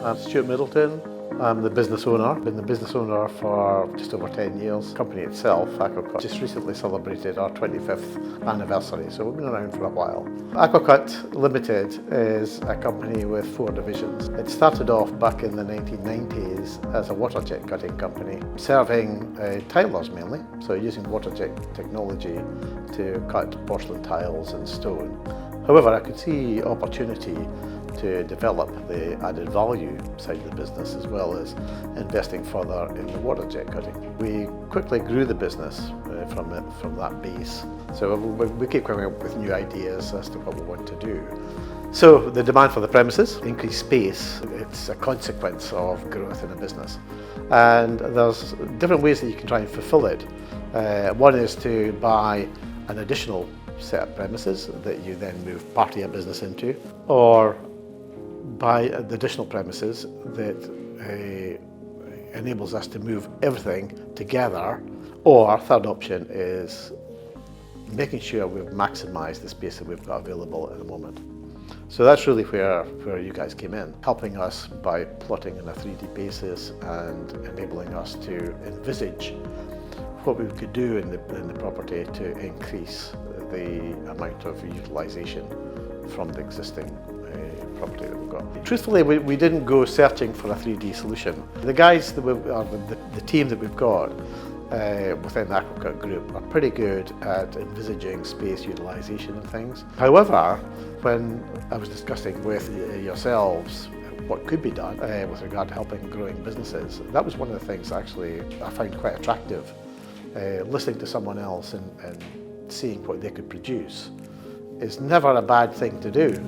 I'm Stuart Middleton. I'm the business owner. Been the business owner for just over 10 years. The company itself, Aquacut, just recently celebrated our 25th anniversary, so we've been around for a while. Aquacut Limited is a company with 4 divisions. It started off back in the 1990s as a water jet cutting company, serving tilers mainly, so using water jet technology to cut porcelain tiles and stone. However, I could see opportunity to develop the added value side of the business as well as investing further in the water jet cutting. We quickly grew the business from that base. So we keep coming up with new ideas as to what we want to do. So the demand for the premises, increased space, it's a consequence of growth in a business. And there's different ways that you can try and fulfill it. One is to buy an additional set of premises that you then move part of your business into, or buy the additional premises that enables us to move everything together, or third option is making sure we've maximised the space that we've got available at the moment. So that's really where you guys came in, helping us by plotting on a 3D basis and enabling us to envisage what we could do in the property to increase the amount of utilisation from the existing property that we've got. Truthfully, we didn't go searching for a 3D solution. The guys that the team that we've got within the Aquacut group are pretty good at envisaging space utilisation and things. However, when I was discussing with yourselves what could be done with regard to helping growing businesses, that was one of the things actually I found quite attractive. Listening to someone else and seeing what they could produce is never a bad thing to do.